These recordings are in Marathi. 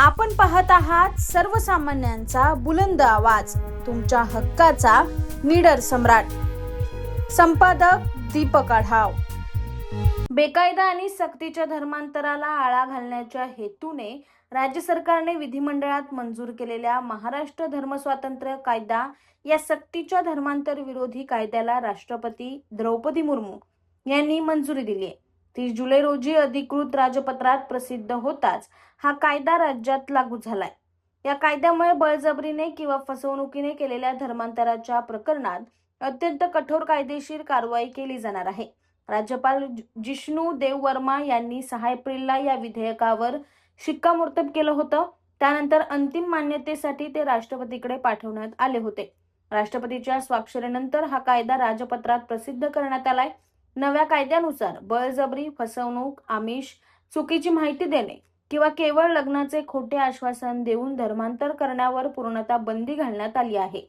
आपण पाहत आहात सर्वसामान्यांचा बुलंद आवाज, तुमच्या हक्काचा निडर सम्राट. संपादक दीपक आढाव. बेकायदा आणि सक्तीच्या धर्मांतराला आळा घालण्याच्या हेतूने राज्य सरकारने विधिमंडळात मंजूर केलेल्या महाराष्ट्र धर्मस्वातंत्र्य कायदा या सक्तीच्या धर्मांतर विरोधी कायद्याला राष्ट्रपती द्रौपदी मुर्मू यांनी मंजुरी दिली आहे. 30 जुलै रोजी अधिकृत राजपत्रात प्रसिद्ध होताच हा कायदा राज्यात लागू झालाय. या कायद्यामुळे बळजबरीने किंवा फसवणुकीने केलेल्या धर्मांतराच्या प्रकरणात अत्यंत कठोर कायदेशीर कारवाई केली जाणार आहे. राज्यपाल जिष्णू देववर्मा यांनी 6 एप्रिलला या विधेयकावर शिक्कामोर्तब केलं होतं. त्यानंतर अंतिम मान्यतेसाठी ते राष्ट्रपतीकडे पाठवण्यात आले होते. राष्ट्रपतीच्या स्वाक्षरीनंतर हा कायदा राजपत्रात प्रसिद्ध करण्यात आलाय. नव्या कायद्यानुसार बळजबरी, फसवणूक, आमिष, चुकीची माहिती देणे किंवा केवळ लग्नाचे खोटे आश्वासन देऊन धर्मांतर करण्यावर पूर्णतः बंदी घालण्यात आली आहे.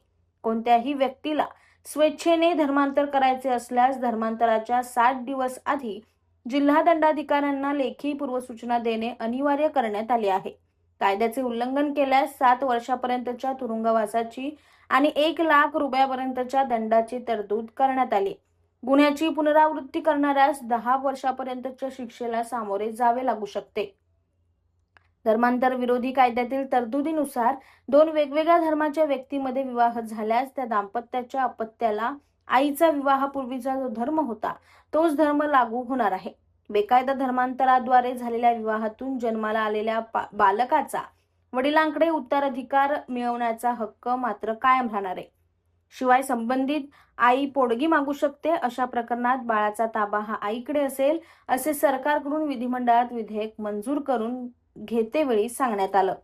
कोणत्याही व्यक्तीला स्वेच्छेने धर्मांतर करायचे असल्यास धर्मांतराच्या 60 दिवस आधी जिल्हा दंडाधिकाऱ्यांना लेखी पूर्वसूचना देणे अनिवार्य करण्यात आले आहे. कायद्याचे उल्लंघन केल्यास 7 वर्षापर्यंतच्या तुरुंगवासाची आणि 1 लाख रुपयापर्यंतच्या दंडाची तरतूद करण्यात आली. गुन्ह्याची पुनरावृत्ती करणाऱ्यास 10 वर्षापर्यंतच्या शिक्षेला सामोरे जावे लागू शकते. धर्मांतर विरोधी कायद्यातील तरतुदीनुसार 2 वेगवेगळ्या धर्माच्या व्यक्तीमध्ये विवाह झाल्यास त्या दाम्पत्याच्या अपत्याला आईचा विवाहापूर्वीचा जो धर्म होता तोच धर्म लागू होणार आहे. बेकायदा धर्मांतराद्वारे झालेल्या विवाहातून जन्माला आलेल्या बालकाचा वडिलांकडे उत्तराधिकार मिळवण्याचा हक्क मात्र कायम राहणार आहे. शिवाय संबंधित आई पोटगी मागू शकते. अशा प्रकरणात बाळाचा ताबा हा आईकडे असेल असे सरकारकडून विधिमंडळात विधेयक मंजूर करून घेतेवेळी सांगण्यात आलं.